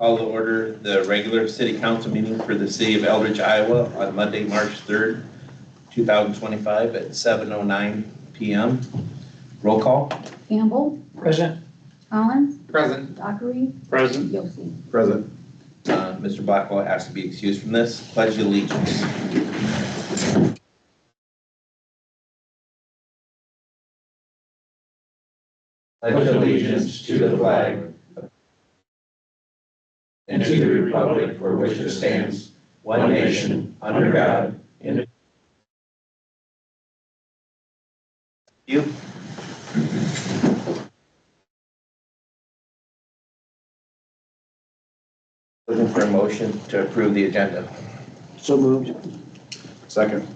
Call to order the regular city council meeting for the city of Eldridge, Iowa on Monday, March 3rd, 2025 at 7:09 p.m. Roll call. Campbell. Present. Collins. Present. Dockery. Present. Yossi. Present. Mr. Blackwell has to be excused from this. Pledge of allegiance. Pledge allegiance to the flag and to the republic for which it stands, one nation, under God, indivisible. You. Looking for a motion to approve the agenda. So moved. Second.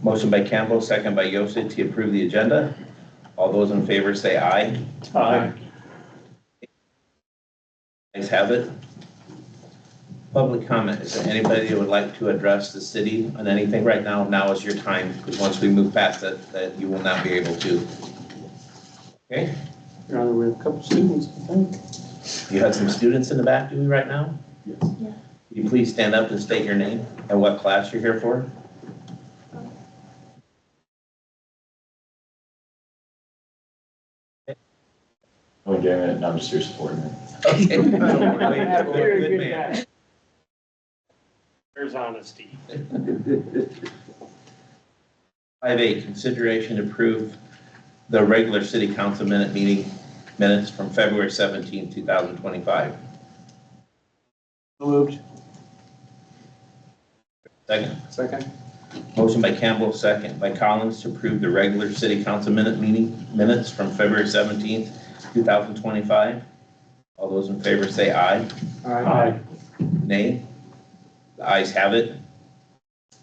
Motion by Campbell, second by Yossi to approve the agenda. All those in favor say aye. Aye. Ayes have it. Public comment. Is there anybody that would like to address the city on anything right now? Now is your time, because once we move past that you will not be able to. Okay? Your Honor, we have a couple students, I think. You have some students in the back, do we, right now? Yes. Yeah. Will you please stand up and state your name and what class you're here for? I'm doing it, and I'm just here supporting it. Okay. Very Good good man. guy. There's honesty. 5A, consideration to approve the regular city council minutes from February 17, 2025. So moved. Second. Second. Motion by Campbell, second by Collins to approve the regular city council minutes from February 17th, 2025. All those in favor say aye. Aye. Nay. The ayes have it.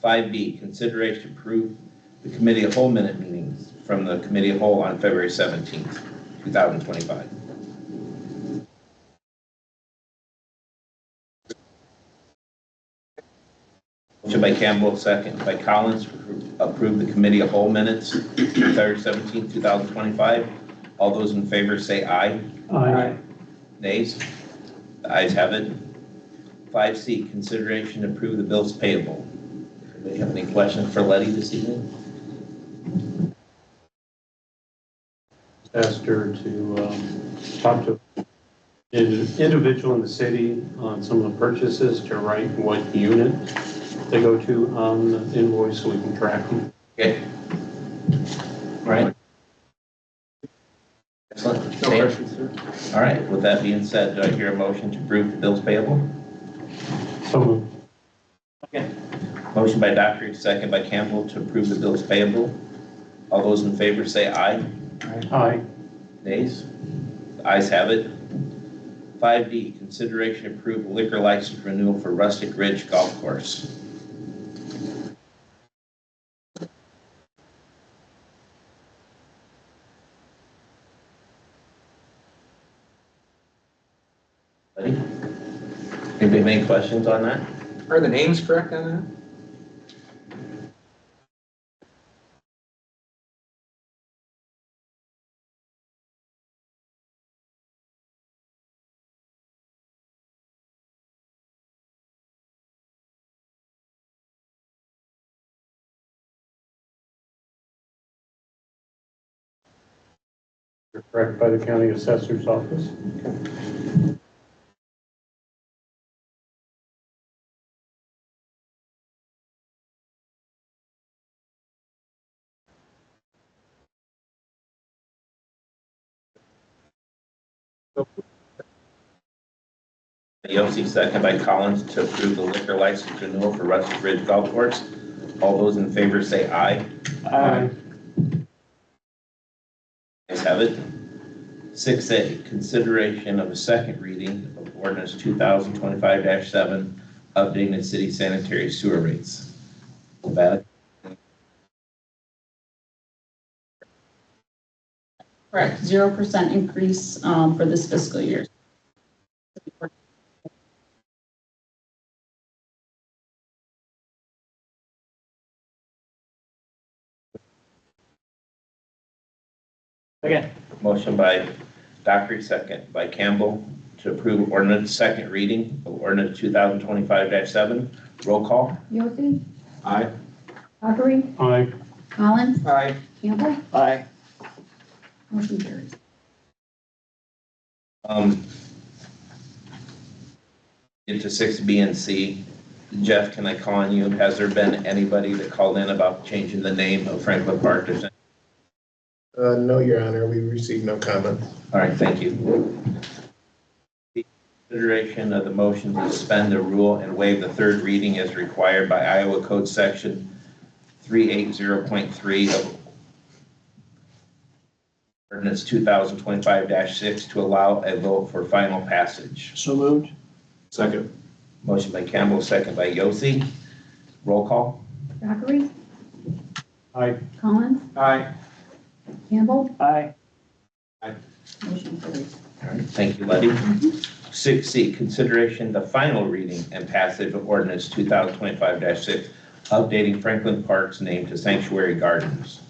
5B, consideration to approve the committee of whole minute meetings from the committee of whole on February 17th, 2025. Motion by Campbell, second by Collins, to approve the committee of whole minutes from February 17th, 2025. All those in favor say aye. Aye. Nays? The ayes have it. 5C, consideration to approve the bills payable. Anybody have any questions for Letty this evening? Asked her to talk to an individual in the city on some of the purchases, to write what unit they go to on the invoice so we can track them. Okay. All right. Excellent. No questions, sir. All right, with that being said, do I hear a motion to approve the bills payable? So moved. Okay. Motion by Dockery, second by Campbell to approve the bills payable. All those in favor say aye. Aye. Nays? The ayes have it. 5D, consideration to approve liquor license renewal for Rustic Ridge Golf Course. Anybody have any questions on that? Are the names correct on that? You're correct by the county assessor's office. Yossi, second by Collins to approve the liquor license renewal for Rustic Ridge Golf Course. All those in favor say aye. Aye. Ayes have it. 6A, consideration of a second reading of ordinance 2025-7, updating the city sanitary sewer rates. Nevada? Correct, 0% increase for this fiscal year. Again. Motion by Dockery, second by Campbell to approve ordinance second reading of ordinance 2025-7. Roll call. Yossi, Aye. Augury, Aye. Collins, Aye. Campbell, Aye. motion carries. Into 6B and C. Jeff, can I call on you? Has there been anybody that called in about changing the name of Franklin Park? No, Your Honor, we received no comment. All right, thank you. Consideration of the motion to suspend the rule and waive the third reading as required by Iowa Code Section 380.3 of ordinance 2025-6 to allow a vote for final passage. So moved. Second. Motion by Campbell, second by Yossi. Roll call. Augury, Aye. Collins, Aye. Campbell, Aye. motion carries. All right, thank you, Letty. 6C, consideration the final reading and passage of ordinance 2025-6, updating Franklin Park's name to Sanctuary Gardens.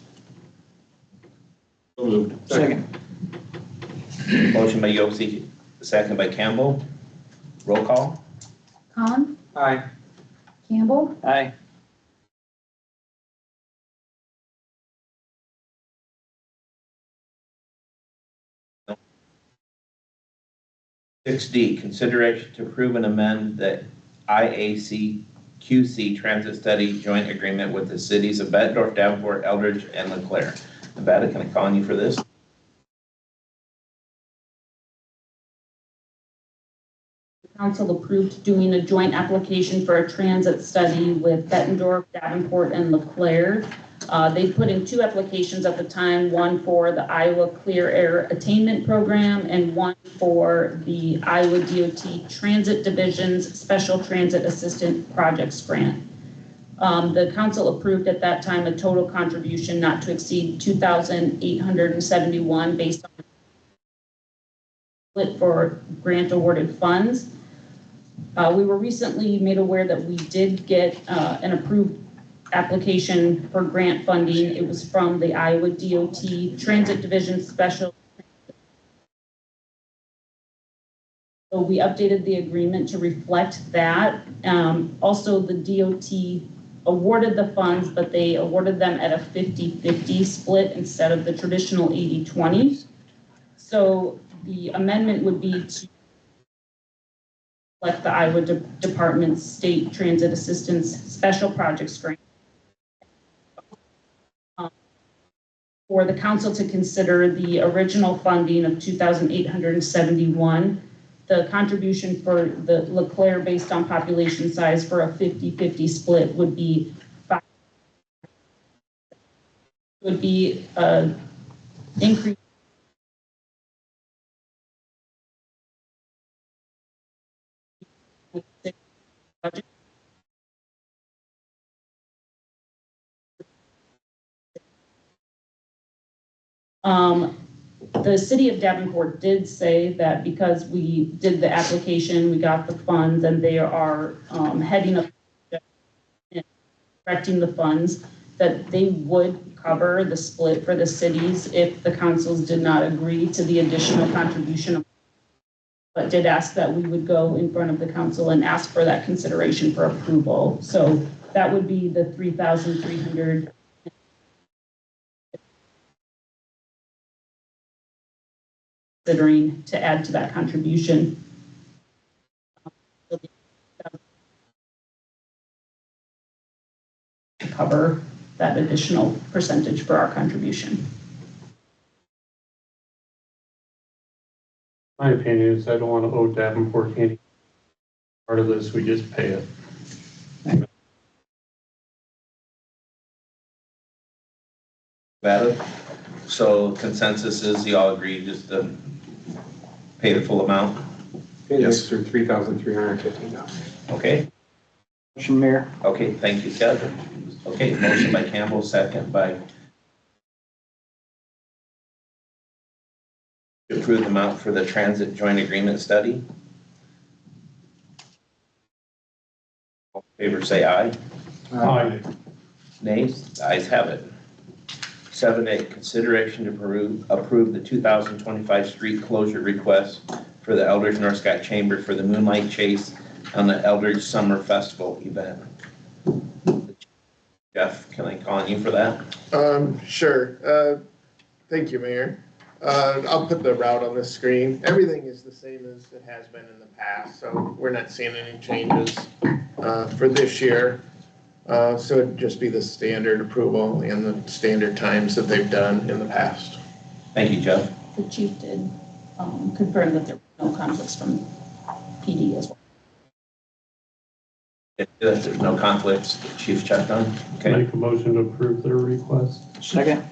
So moved. Second. Motion by Yossi, second by Campbell. Roll call. Collins, Aye. Campbell, Aye. 6D, consideration to approve and amend the IAC QC Transit Study Joint Agreement with the cities of Bettendorf, Davenport, Eldridge, and Leclerc. Nevada, can I call on you for this? Council approved doing a joint application for a transit study with Bettendorf, Davenport, and Leclerc. They put in two applications at the time, one for the Iowa Clear Air Attainment Program and one for the Iowa DOT Transit Division's Special Transit Assistant Projects Grant. The council approved at that time a total contribution not to exceed $2,871 based on split for grant awarded funds. We were recently made aware that we did get an approved application for grant funding. It was from the Iowa DOT Transit Division Special. So we updated the agreement to reflect that. Also, the DOT awarded the funds, but they awarded them at a 50-50 split instead of the traditional 80-20. So the amendment would be to select the Iowa Department's State Transit Assistance Special Projects Grant for the council to consider the original funding of $2,871. The contribution for the Leclerc based on population size for a 50-50 split would be increase. The city of Davenport did say that because we did the application, we got the funds, and they are heading up and directing the funds, that they would cover the split for the cities if the councils did not agree to the additional contribution, but did ask that we would go in front of the council and ask for that consideration for approval. So that would be the $3,300. Considering to add to that contribution. To cover that additional percentage for our contribution. My opinion is I don't want to owe Davenport any part of this, we just pay it. Valid. So consensus is you all agree just to pay the full amount? Yes, sir, $3,315. Okay, Motion, Mayor. okay, thank you, Kevin. Okay, motion by Campbell, second by to approve the amount for the transit joint agreement study. All in favor say aye. Aye. Nays? The ayes have it. 7A, consideration to approve the 2025 street closure request for the Eldridge North Scott Chamber for the Moonlight Chase on the Eldridge Summer Festival event. Jeff, can I call on you for that? Sure. Thank you, Mayor. I'll put the route on the screen. Everything is the same as it has been in the past, so we're not seeing any changes for this year. So it'd just be the standard approval and the standard times that they've done in the past. Thank you, Jeff. The chief did confirm that there were no conflicts from PD as well. If there's no conflicts, the chief checked on. Okay. Make a motion to approve their request. Second.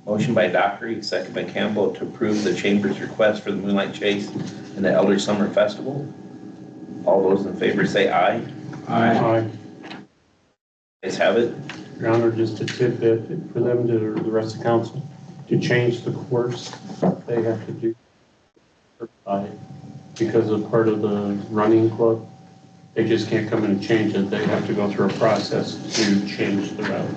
Motion by Dockery, second by Campbell to approve the Chamber's request for the Moonlight Chase and the Eldridge Summer Festival. All those in favor say aye. Aye. Ayes have it. Your Honor, just a tidbit for them to, the rest of the council, to change the course, they have to do because of part of the running club. They just can't come in and change it. They have to go through a process to change the route.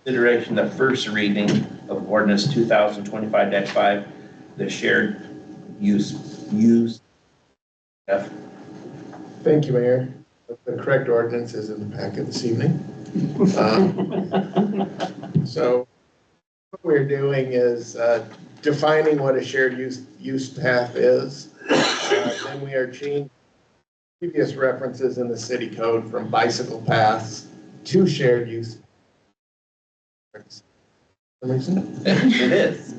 Consideration of first reading of ordinance 2025-5, the shared use. F. Thank you, Mayor. The correct ordinance is in the packet this evening. So what we're doing is defining what a shared use path is. Then we are changing previous references in the city code from bicycle paths to shared use. For some reason. It is.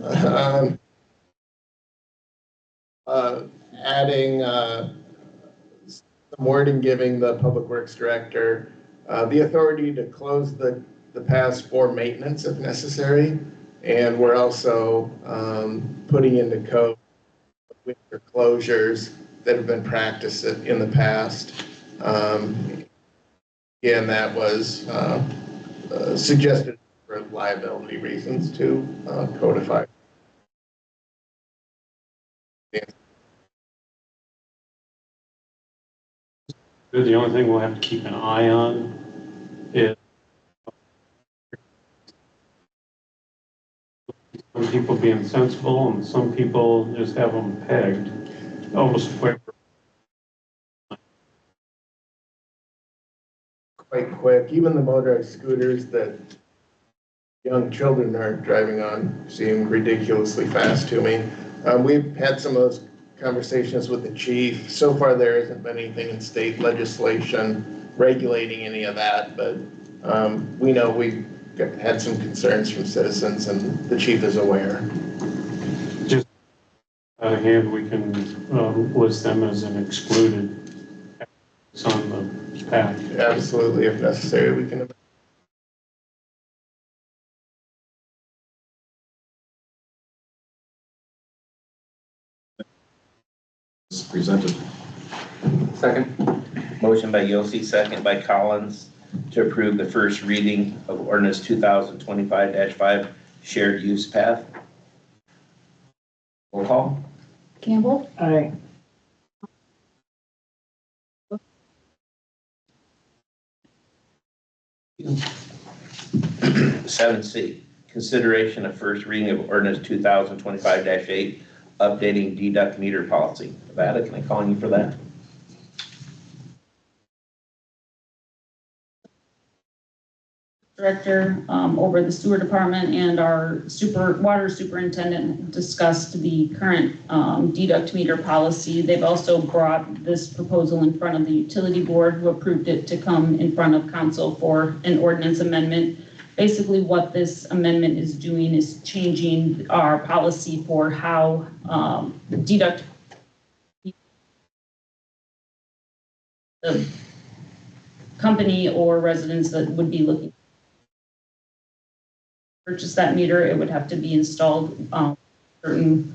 Adding some wording giving the Public Works Director the authority to close the paths for maintenance if necessary. And we're also putting into code winter closures that have been practiced in the past. Again, that was suggested for liability reasons to codify. The only thing we'll have to keep an eye on is some people being sensible and some people just have them pegged almost quick. Quite quick. Even the motorized scooters that young children are driving on seem ridiculously fast to me. We've had some of those conversations with the chief. So far, there hasn't been anything in state legislation regulating any of that, but we know we've had some concerns from citizens, and the chief is aware. Just out of hand, we can list them as an excluded. It's on the path. Absolutely, if necessary, we can. Presented. Second. Motion by Yossi, second by Collins to approve the first reading of ordinance 2025-5, shared use path. Roll call. Campbell? Aye. Seven C, consideration of first reading of ordinance 2025-8, updating deduct meter policy. Nevada, can I call on you for that? Director over the sewer department and our water superintendent discussed the current deduct meter policy. They've also brought this proposal in front of the utility board, who approved it to come in front of council for an ordinance amendment. Basically, what this amendment is doing is changing our policy for how deduct the company or residents that would be looking purchase that meter. It would have to be installed certain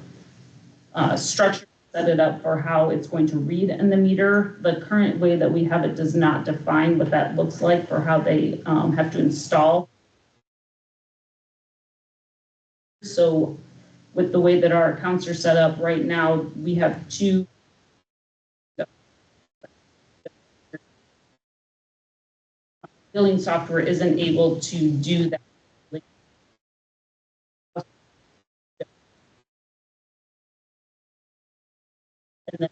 structure, set it up for how it's going to read in the meter. The current way that we have it does not define what that looks like for how they have to install. So with the way that our accounts are set up right now, we have two billing software isn't able to do that. And then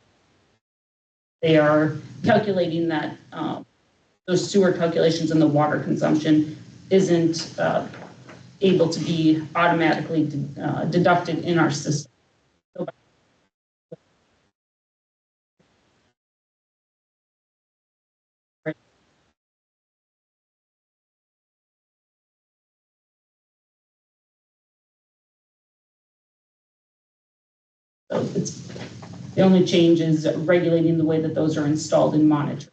they are calculating that those sewer calculations and the water consumption isn't able to be automatically deducted in our system. So it's the only change is regulating the way that those are installed and monitored.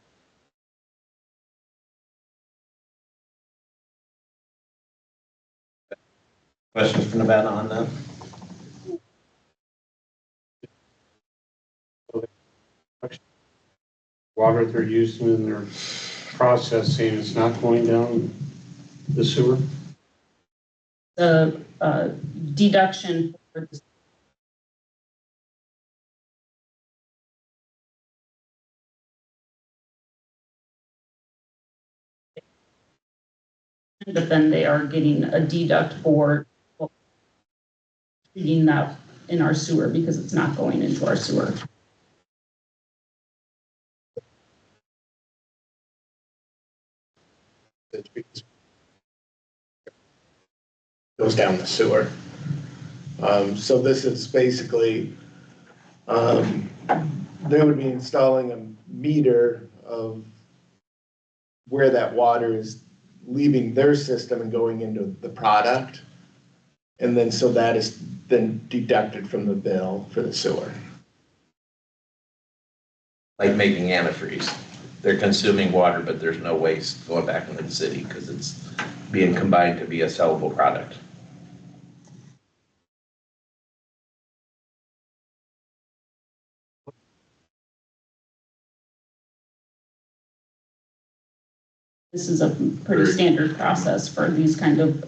Questions from Nevada on that? Water they're using in their processing is not going down the sewer? The deduction for the but then they are getting a deduct for treating that in our sewer because it's not going into our sewer. Goes down the sewer. So this is basically, they would be installing a meter of where that water is leaving their system and going into the product. And then, so that is then deducted from the bill for the sewer. Like making antifreeze. They're consuming water, but there's no waste going back into the city because it's being combined to be a sellable product. This is a pretty standard process for these kind of,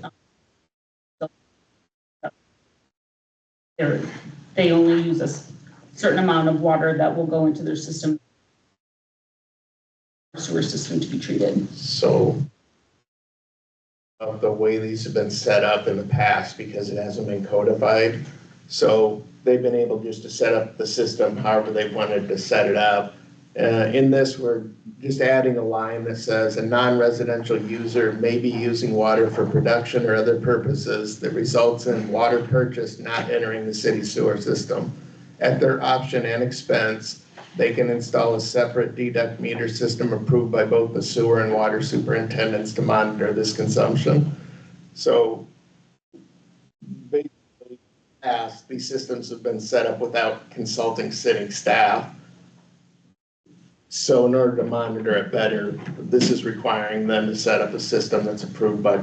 they only use a certain amount of water that will go into their system, sewer system to be treated. So of the way these have been set up in the past, because it hasn't been codified, so they've been able just to set up the system however they wanted to set it up. In this, we're just adding a line that says a non-residential user may be using water for production or other purposes that results in water purchase not entering the city sewer system. At their option and expense, they can install a separate deduct meter system approved by both the sewer and water superintendents to monitor this consumption. So basically, these systems have been set up without consulting city staff. So in order to monitor it better, this is requiring them to set up a system that's approved by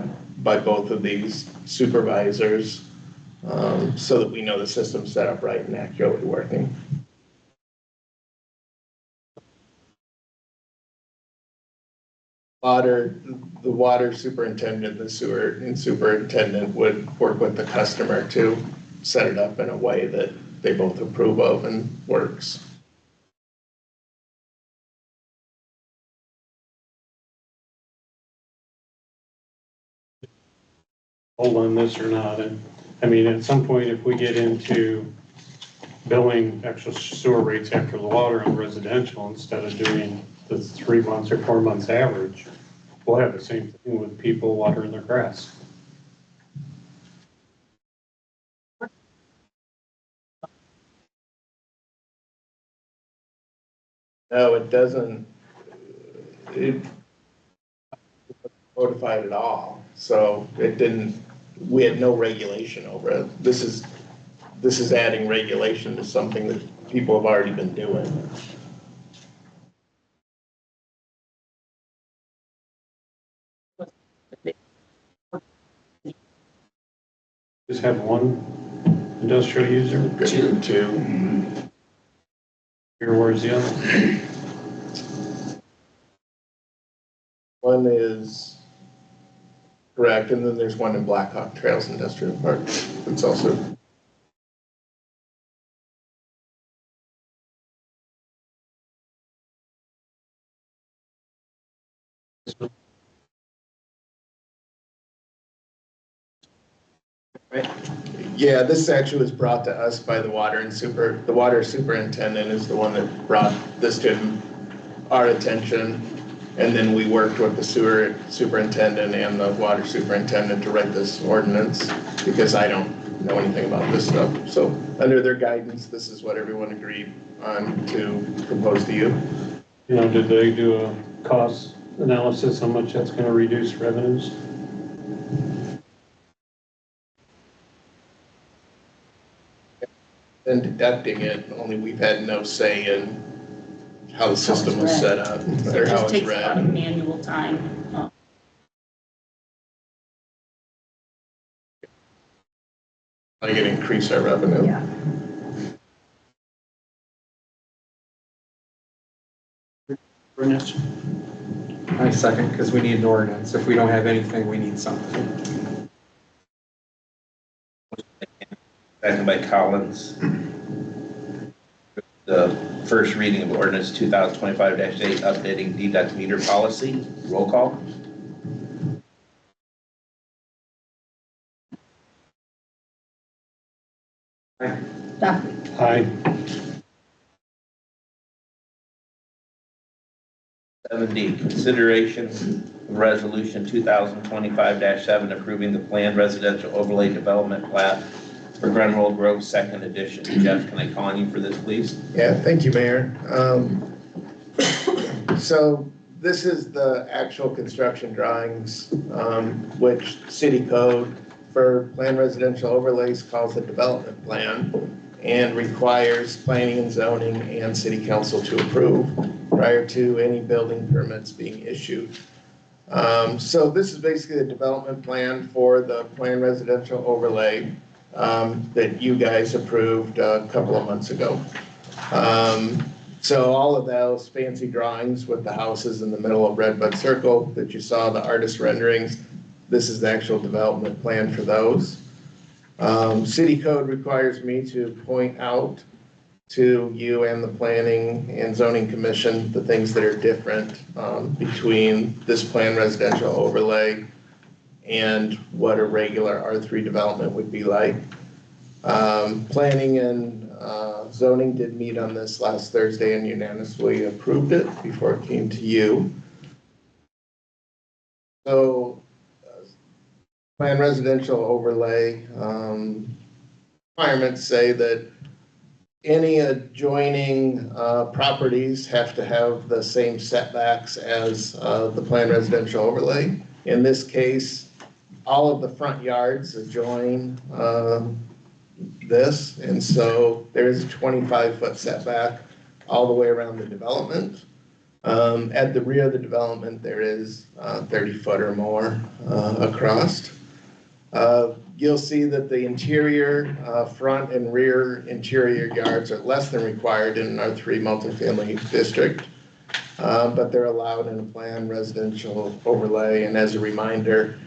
both of these supervisors, so that we know the system's set up right and accurately working. The water superintendent, the sewer superintendent would work with the customer to set it up in a way that they both approve of and works. Hold on this or not. And I mean, at some point, if we get into billing extra sewer rates after the water on residential instead of doing the 3 months or 4 months average, we'll have the same thing with people watering their grass. No, it doesn't. It codified at all, so it didn't. We had no regulation over it. This is adding regulation to something that people have already been doing. Just have one industrial user. Two. Here, where's the other? One is correct, and then there's one in Blackhawk Trails Industrial Park. It's also. Right. Yeah, this actually was brought to us by the water superintendent is the one that brought this to our attention. And then we worked with the sewer superintendent and the water superintendent to write this ordinance because I don't know anything about this stuff. So under their guidance, this is what everyone agreed on to propose to you. You know, did they do a cost analysis, how much that's gonna reduce revenues? And deducting it, only we've had no say in how the system was set up So or it how just it's takes a lot of read. manual time. Like it increased our revenue. Yeah. Ordinance. I second, because we need an ordinance. If we don't have anything, we need something. Second by Collins. The first reading of ordinance 2025-8, updating deduct meter policy. Roll call. Aye. 7D, consideration of resolution 2025-7, approving the planned residential overlay development plat for Grenville Grove Second Edition. Jeff, can I call on you for this, please? Yeah, thank you, Mayor. So this is the actual construction drawings, which city code for planned residential overlays calls a development plan and requires planning and zoning and city council to approve prior to any building permits being issued. So this is basically a development plan for the planned residential overlay that you guys approved a couple of months ago. So all of those fancy drawings with the houses in the middle of Redbud Circle that you saw, the artist renderings, this is the actual development plan for those. City code requires me to point out to you and the planning and zoning commission the things that are different between this planned residential overlay and what a regular R3 development would be like. Planning and zoning did meet on this last Thursday and unanimously approved it before it came to you. So, planned residential overlay requirements say that any adjoining properties have to have the same setbacks as the planned residential overlay. In this case, all of the front yards adjoin this, and so there is a 25-foot setback all the way around the development. At the rear of the development, there is 30 foot or more across. You'll see that the interior, front and rear interior yards are less than required in an R3 multifamily district, but they're allowed in a planned residential overlay. And as a reminder,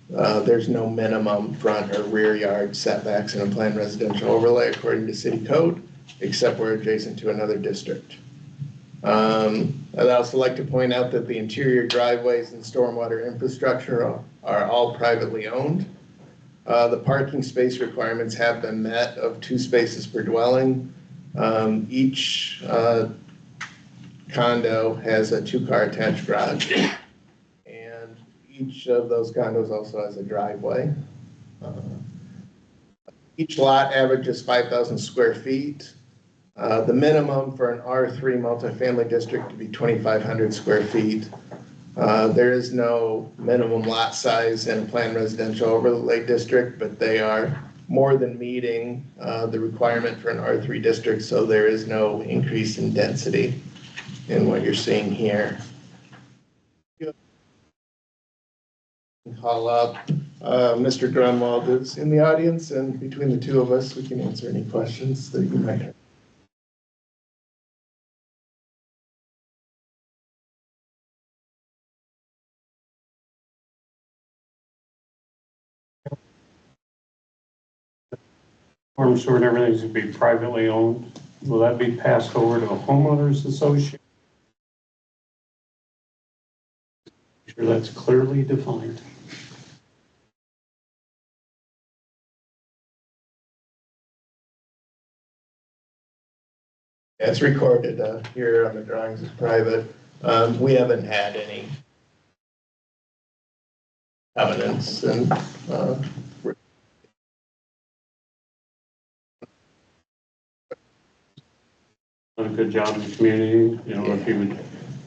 there's no minimum front or rear yard setbacks in a planned residential overlay according to city code, except we're adjacent to another district. I'd also like to point out that the interior driveways and stormwater infrastructure are all privately owned. The parking space requirements have been met of 2 spaces per dwelling. Each condo has a 2-car attached garage. And each of those condos also has a driveway. Each lot averages 5,000 square feet. The minimum for an R3 multifamily district to be 2,500 square feet. There is no minimum lot size in a planned residential overlay district, but they are more than meeting the requirement for an R3 district, so there is no increase in density in what you're seeing here. Call up Mr. Grunwald is in the audience, and between the two of us, we can answer any questions that you might have. Storm sewer and everything's gonna be privately owned. Will that be passed over to a homeowners association? Sure, that's clearly defined. It's recorded here on the drawings, it's private. We haven't had any evidence and Done a good job in the community, you know, if you would,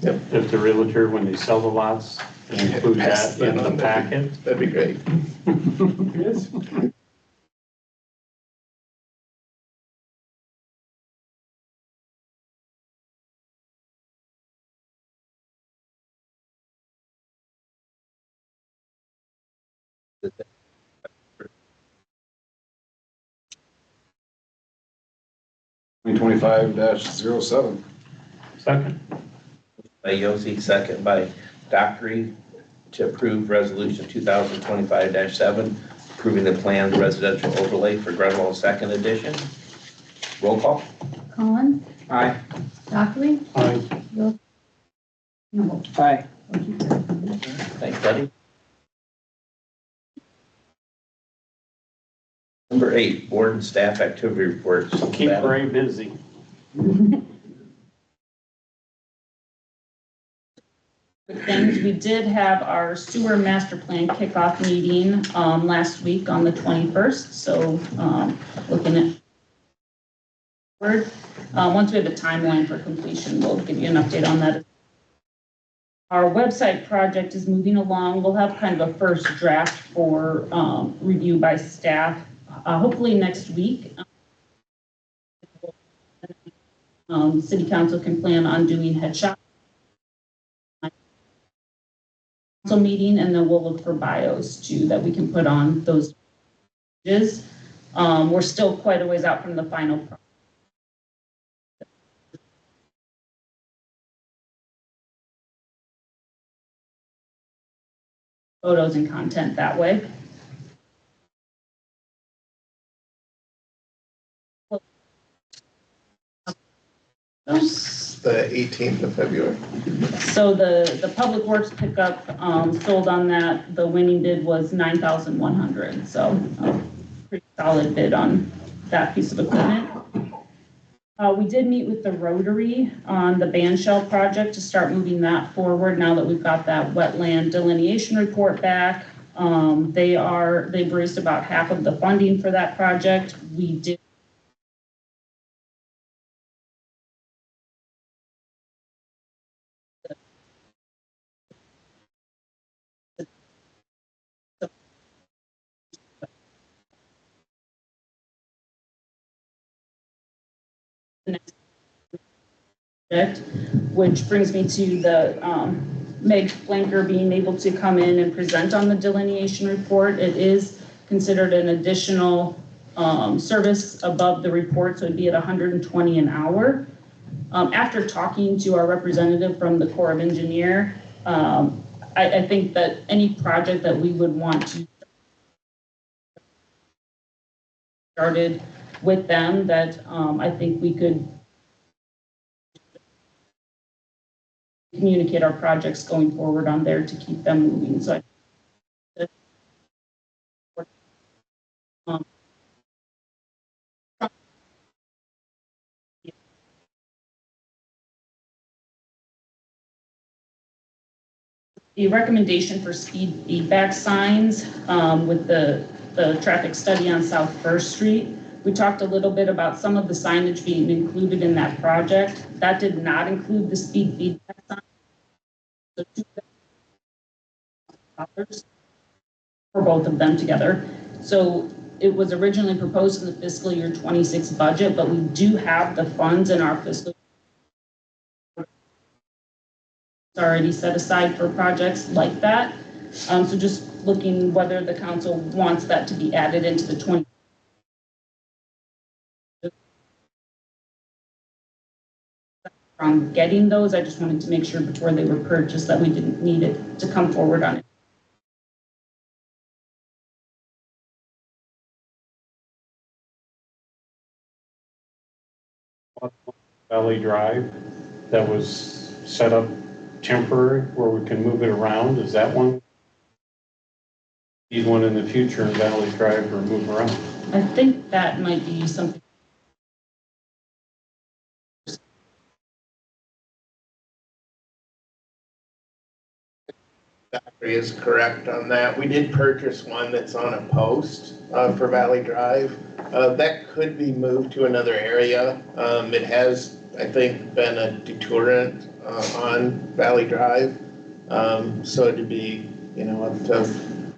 Yep. if the realtor, when they sell the lots, include Pass that in that the on, packet. that'd be great. Yes. (2025-07). Second, By Yossi, second by Dockery, to approve resolution 2025-7, approving the planned residential overlay for Grenville second edition. Roll call. Colin, Aye. Dockery, aye. Campbell. Aye. Thanks, buddy. Number 8, board and staff activity reports. Keep Ray busy. Good things. We did have our sewer master plan kickoff meeting last week on the 21st. So looking at once we have a timeline for completion, we'll give you an update on that. Our website project is moving along. We'll have kind of a first draft for review by staff, hopefully next week. City council can plan on doing headshot council meeting, and then we'll look for bios too that we can put on those pages. We're still quite a ways out from the final photos and content that way. The 18th of February. So the public works pickup sold on that. The winning bid was $9,100. So pretty solid bid on that piece of equipment. We did meet with the Rotary on the band shell project to start moving that forward now that we've got that wetland delineation report back. They've raised about half of the funding for that project. We did project, which brings me to the Meg Flanker being able to come in and present on the delineation report. It is considered an additional service above the report, so it'd be at $120 an hour. After talking to our representative from the Corps of Engineer, I think that any project that we would want to started with them, that I think we could communicate our projects going forward on there to keep them moving. So the recommendation for speed feedback signs with the traffic study on South First Street. We talked a little bit about some of the signage being included in that project. That did not include the speed feedback sign. So $2,000 for both of them together. So it was originally proposed in the fiscal year 26 budget, but we do have the funds in our fiscal year already set aside for projects like that. So just looking whether the council wants that to be added into the 20. From getting those, I just wanted to make sure before they were purchased that we didn't need it to come forward on it. Valley Drive that was set up temporary where we can move it around. Is that one? Need one in the future in Valley Drive or move around? I think that might be something Zachary is correct on that. We did purchase one that's on a post for Valley Drive. That could be moved to another area. It has, I think, been a deterrent on Valley Drive. So it'd be, up to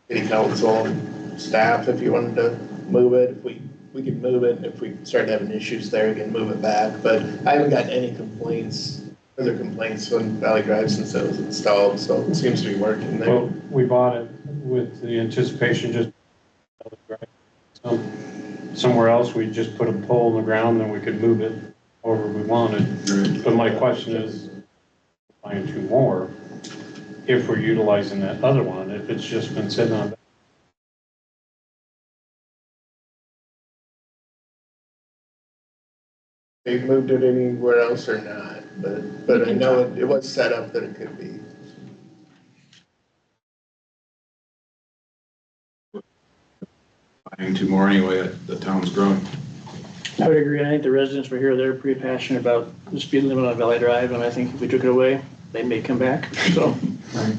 city council and staff if you wanted to move it. If we could move it. If we start having issues there, we can move it back. But I haven't gotten any further complaints on Valley Drive since it was installed, so it seems to be working there. Well, we bought it with the anticipation just somewhere else, we just put a pole in the ground, then we could move it however we wanted. But my question is, buying two more, if we're utilizing that other one, if it's just been sitting on. They've moved it anywhere else or not, but I know it was set up that it could be. Buying two more anyway, the town's growing. I would agree. I think the residents were here, they're pretty passionate about the speed limit on Valley Drive, and I think if we took it away, they may come back, so. I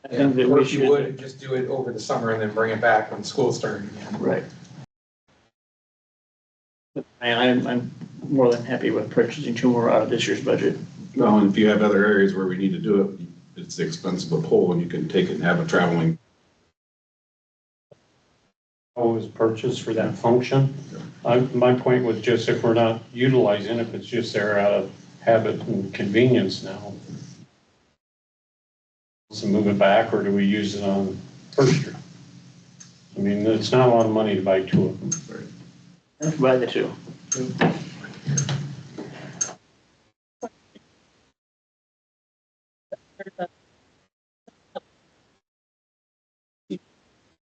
think that Or we if you should. would, just do it over the summer and then bring it back when school started again. Right. I'm more than happy with purchasing two more out of this year's budget. Well, and if you have other areas where we need to do it, it's the expense of a pole and you can take it and have a traveling. Was purchased for that function. My point was just if we're not utilizing, if it's just there out of habit and convenience now. So move it back, or do we use it on First Street? I mean, it's not a lot of money to buy two of them. Let's buy the two.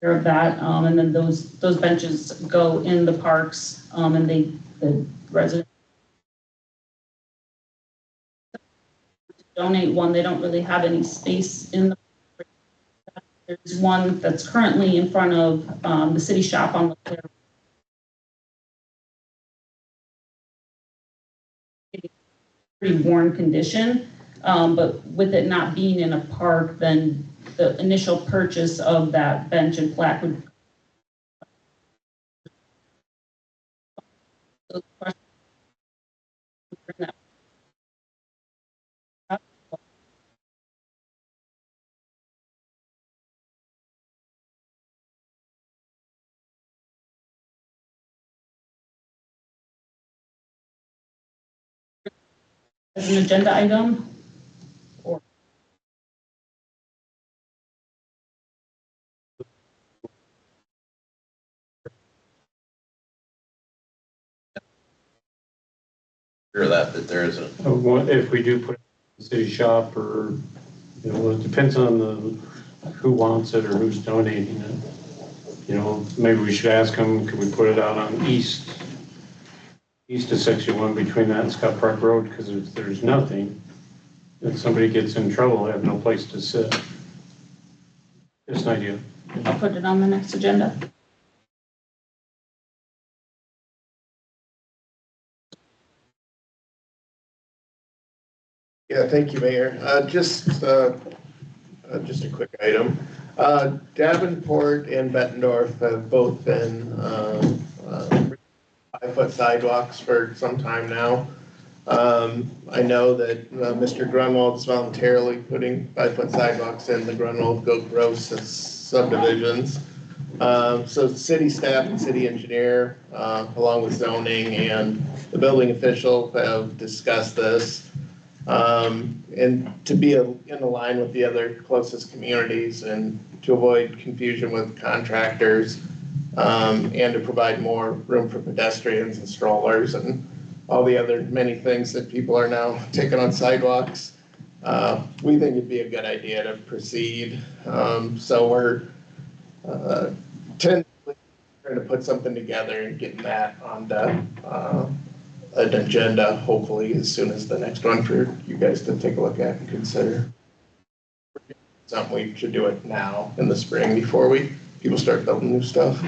Of that, and then those benches go in the parks, and the residents donate one. They don't really have any space in the. There's one that's currently in front of the city shop on the pretty worn condition, but with it not being in a park, then the initial purchase of that bench and plaque would. As an agenda item, or Sure that there is a, If we do put it in the city shop, or, it depends on who wants it or who's donating it. Maybe we should ask them, could we put it out on east of section 1 between that and Scott Park Road? Because if there's nothing, if somebody gets in trouble, they have no place to sit. Just an idea. I'll put it on the next agenda. Yeah, thank you, Mayor. Just a quick item. Davenport and Bettendorf have both been 5-foot sidewalks for some time now. I know that Mr. Grunwald's voluntarily putting 5-foot sidewalks in the Grunwald Goat Grove subdivisions. So city staff and city engineer, along with zoning and the building official, have discussed this. And to be in line with the other closest communities and to avoid confusion with contractors, and to provide more room for pedestrians and strollers and all the other many things that people are now taking on sidewalks. We think it'd be a good idea to proceed. So we're tentatively trying to put something together and getting that on the an agenda, hopefully as soon as the next one for you guys to take a look at and consider. Something we should do it now in the spring before people start building new stuff.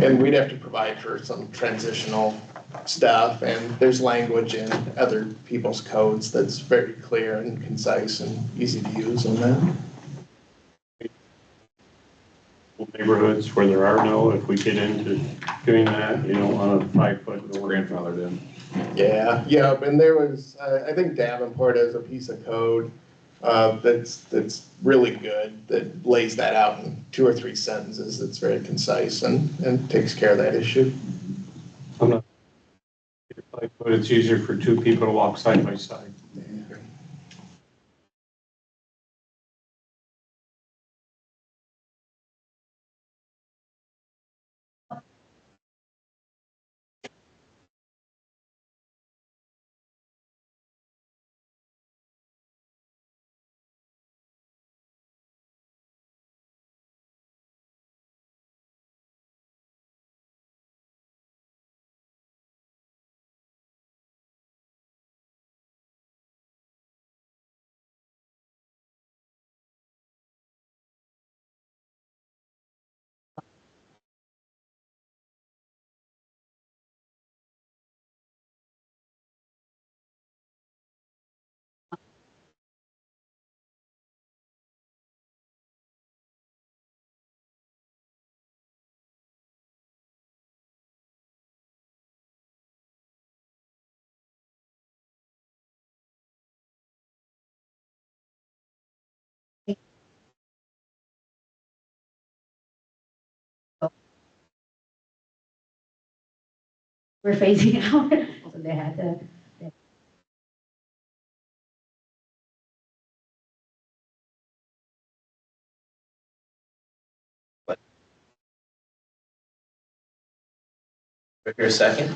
And we'd have to provide for some transitional stuff, and there's language in other people's codes that's very clear and concise and easy to use on that. neighborhoods where there are no, if we get into doing that, you know, on a 5-foot. Grandfathered in. Yeah, yep, and there was, I think Davenport has a piece of code that's really good, that lays that out in 2 or 3 sentences. That's very concise and takes care of that issue. I'm not, 5 foot, it's easier for 2 people to walk side by side. We're phasing out, so they had to. Here a second.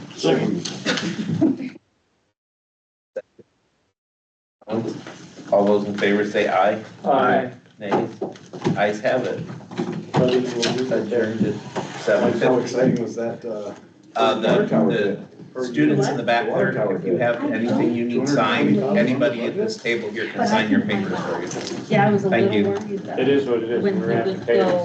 All those in favor say aye. Aye. Nay. Ayes have it. Adjourned at How 7:50. exciting was that, The students in the back there, if you have anything you need signed, anybody at this table here can sign your papers for you. Yeah, I was a Thank little you. worried that. It is what it is. When We're he gonna have would to pay them. go